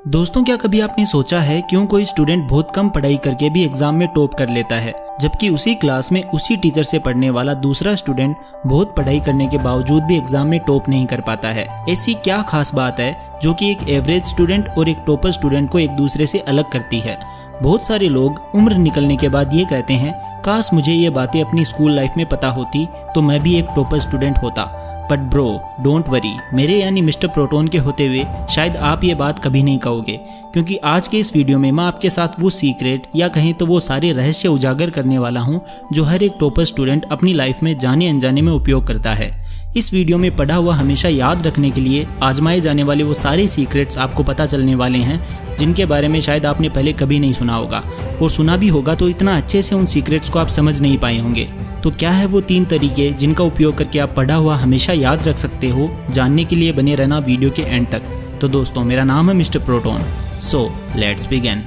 दोस्तों, क्या कभी आपने सोचा है क्यों कोई स्टूडेंट बहुत कम पढ़ाई करके भी एग्जाम में टॉप कर लेता है, जबकि उसी क्लास में उसी टीचर से पढ़ने वाला दूसरा स्टूडेंट बहुत पढ़ाई करने के बावजूद भी एग्जाम में टॉप नहीं कर पाता है। ऐसी क्या खास बात है जो कि एक एवरेज स्टूडेंट और एक टॉपर स्टूडेंट को एक दूसरे से अलग करती है? बहुत सारे लोग उम्र निकलने के बाद ये कहते हैं, काश मुझे ये बातें अपनी स्कूल लाइफ में पता होती तो मैं भी एक टॉपर स्टूडेंट होता। बट ब्रो, डोंट वरी, मेरे यानी मिस्टर प्रोटोन के होते हुए शायद आप ये बात कभी नहीं कहोगे, क्योंकि आज के इस वीडियो में मैं आपके साथ वो सीक्रेट या कहीं तो वो सारे रहस्य उजागर करने वाला हूँ जो हर एक टॉपर स्टूडेंट अपनी लाइफ में जाने अनजाने में उपयोग करता है। इस वीडियो में पढ़ा हुआ हमेशा याद रखने के लिए आजमाए जाने वाले वो सारे सीक्रेट्स आपको पता चलने वाले हैं जिनके बारे में शायद आपने पहले कभी नहीं सुना होगा, और सुना भी होगा तो इतना अच्छे से उन सीक्रेट्स को आप समझ नहीं पाए होंगे। तो क्या है वो 3 तरीके जिनका उपयोग करके आप पढ़ा हुआ हमेशा याद रख सकते हो? जानने के लिए बने रहना वीडियो के एंड तक। तो दोस्तों, मेरा नाम है mister proton, so let's begin.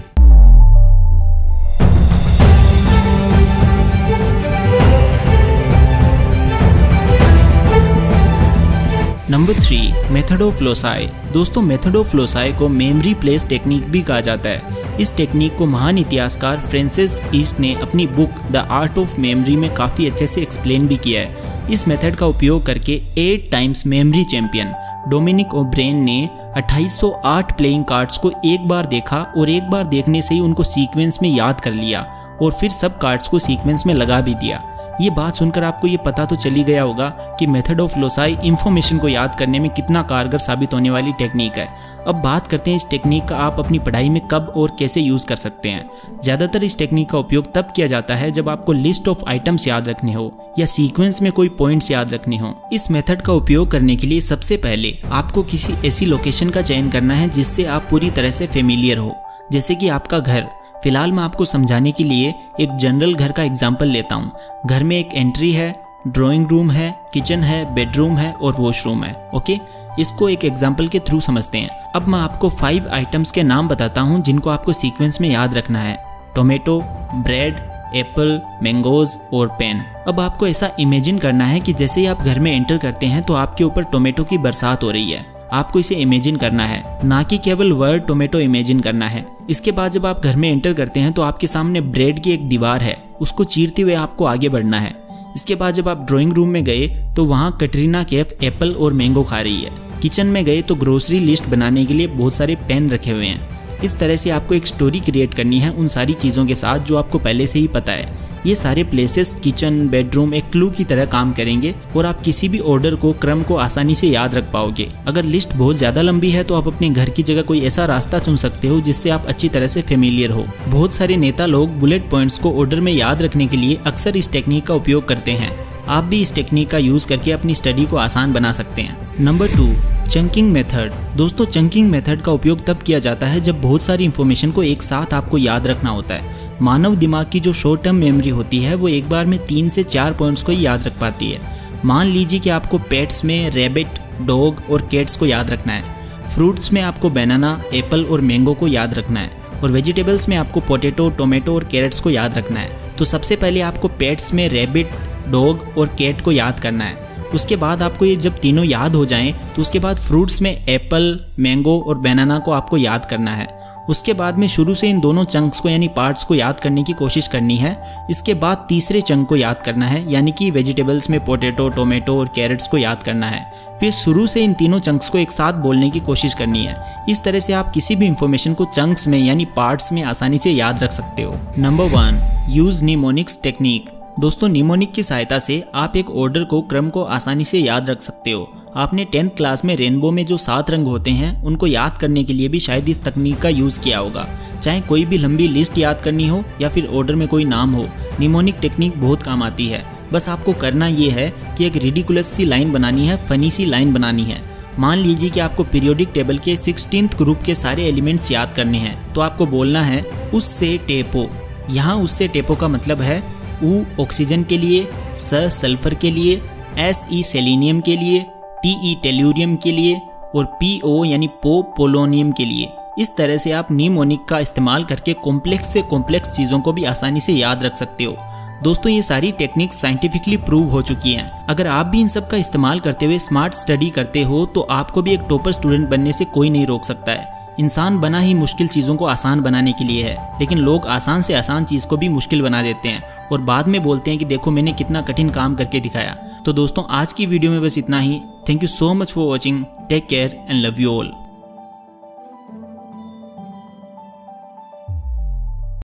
Number 3, method of loci. दोस्तों, मेथड ऑफ लोसाई को मेमोरी प्लेस टेक्निक भी कहा जाता है। इस टेक्निक को महान इतिहासकार फ्रांसिस ईस्ट ने अपनी book the art of memory में काफ़ी अच्छे से एक्सप्लेन भी किया है। इस मेथड का उपयोग करके 8 times memory champion Dominic O'Brien ने 2808 प्लेइंग कार्ड्स को एक बार देखा और एक बार देखने से ही उनको सीक्वेंस में याद कर लिया और फिर सब कार्ड्स को सीक्वेंस में लगा भी दिया। ये बात सुनकर आपको ये पता तो चली गया होगा कि मेथड ऑफ लोसाई इंफॉर्मेशन को याद करने में कितना कारगर साबित होने वाली टेक्निक है। अब बात करते हैं इस टेक्निक का आप अपनी पढ़ाई में कब और कैसे यूज़ कर सकते हैं। ज़्यादातर इस टेक्निक का उपयोग तब किया जाता है जब आपको लिस्ट ऑफ आइटम्स याद रखने हो या सीक्वेंस में कोई पॉइंट्स याद रखने हो। इस मेथड का उपयोग करने के लिए सबसे पहले आपको किसी ऐसी लोकेशन का चयन करना है जिससे आप पूरी तरह से फेमिलियर हो, जैसे कि आपका घर। फिलहाल मैं आपको समझाने के लिए एक जनरल घर का एग्जाम्पल लेता हूँ। घर में एक एंट्री है, ड्राइंग रूम है, किचन है, बेडरूम है और वॉशरूम है। ओके, इसको एक एग्जाम्पल के थ्रू समझते हैं। अब मैं आपको 5 आइटम्स के नाम बताता हूँ जिनको आपको सीक्वेंस में याद रखना है: टोमेटो, ब्रेड, एप्पल, मैंगोज और पेन। अब आपको ऐसा इमेजिन करना है कि जैसे ही आप घर में एंटर करते हैं तो आपके ऊपर टोमेटो की बरसात हो रही है। आपको इसे इमेजिन करना है, ना कि केवल वर्ड टोमेटो इमेजिन करना है। इसके बाद जब आप घर में एंटर करते हैं तो आपके सामने ब्रेड की एक दीवार है, उसको चीरते हुए आपको आगे बढ़ना है। इसके बाद जब आप ड्राइंग रूम में गए तो वहाँ कटरीना कैफ एप्पल और मैंगो खा रही है। किचन में गए तो ग्रोसरी लिस्ट बनाने के लिए बहुत सारे पेन रखे हुए हैं। इस तरह से आपको एक स्टोरी क्रिएट करनी है उन सारी चीज़ों के साथ जो आपको पहले से ही पता है। ये सारे प्लेसेस, किचन, बेडरूम एक क्लू की तरह काम करेंगे और आप किसी भी ऑर्डर को, क्रम को आसानी से याद रख पाओगे। अगर लिस्ट बहुत ज़्यादा लंबी है तो आप अपने घर की जगह कोई ऐसा रास्ता चुन सकते हो जिससे आप अच्छी तरह से फेमिलियर हो। बहुत सारे नेता लोग बुलेट पॉइंट्स को ऑर्डर में याद रखने के लिए अक्सर इस टेक्निक का उपयोग करते हैं। आप भी इस टेक्निक का यूज़ करके अपनी स्टडी को आसान बना सकते हैं। Number 2, chunking method. दोस्तों, चंकिंग मेथड का उपयोग तब किया जाता है जब बहुत सारी इन्फॉर्मेशन को एक साथ आपको याद रखना होता है। मानव दिमाग की जो शॉर्ट टर्म मेमोरी होती है वो एक बार में 3 से 4 पॉइंट्स को ही याद रख पाती है। मान लीजिए कि आपको पेट्स में रैबिट, डॉग और कैट्स को याद रखना है। फ्रूट्स में आपको बनाना, एप्पल और मैंगो को याद रखना है, और वेजिटेबल्स में आपको पोटैटो, टोमेटो और कैरेट्स को याद रखना है। तो सबसे पहले आपको पेट्स में रैबिट, डॉग और कैट को याद करना है। उसके बाद आपको ये जब तीनों याद हो जाएं तो उसके बाद फ्रूट्स में एप्पल, मैंगो और बनाना को आपको याद करना है। उसके बाद में शुरू से इन दोनों चंक्स को यानी पार्ट्स को याद करने की कोशिश करनी है। इसके बाद तीसरे चंक को याद करना है, यानी कि वेजिटेबल्स में पोटैटो, टोमेटो और कैरेट्स को याद करना है। फिर शुरू से इन तीनों चंक्स को एक साथ बोलने की कोशिश करनी है। इस तरह से आप किसी भी इंफॉर्मेशन को चंक्स में यानी पार्ट्स में आसानी से याद रख सकते हो। Number 1, use mnemonics technique. दोस्तों, निमोनिक की सहायता से आप एक ऑर्डर को, क्रम को आसानी से याद रख सकते हो। आपने 10th क्लास में रेनबो में जो 7 रंग होते हैं उनको याद करने के लिए भी शायद इस तकनीक का यूज़ किया होगा। चाहे कोई भी लंबी लिस्ट याद करनी हो या फिर ऑर्डर में कोई नाम हो, निमोनिक टेक्निक बहुत काम आती है। बस आपको करना ये है कि एक रिडिकुलस सी लाइन बनानी है, फनी सी लाइन बनानी है। मान लीजिए कि आपको पीरियोडिक टेबल के 16th ग्रुप के सारे एलिमेंट्स याद करने हैं, तो आपको बोलना है उससे टेपो। यहाँ उससे टेपो का मतलब है ऊ ऑक्सीजन के लिए, स सल्फर के लिए, एस ई सेलेनियम के लिए, टी ई टेल्यूरियम के लिए और पी ओ यानी पोलोनियम के लिए। इस तरह से आप निमोनिक का इस्तेमाल करके कॉम्प्लेक्स से कॉम्प्लेक्स चीज़ों को भी आसानी से याद रख सकते हो। दोस्तों, ये सारी टेक्निक साइंटिफिकली प्रूव हो चुकी हैं। अगर आप भी इन सब का इस्तेमाल करते हुए स्मार्ट स्टडी करते हो तो आपको भी एक टॉपर स्टूडेंट बनने से कोई नहीं रोक सकता है। इंसान बना ही मुश्किल चीज़ों को आसान बनाने के लिए है, लेकिन लोग आसान से आसान चीज़ को भी मुश्किल बना देते हैं और बाद में बोलते हैं कि देखो मैंने कितना कठिन काम करके दिखाया। तो दोस्तों आज की वीडियो में बस इतना ही। Thank you so much for watching. Take care and love you all.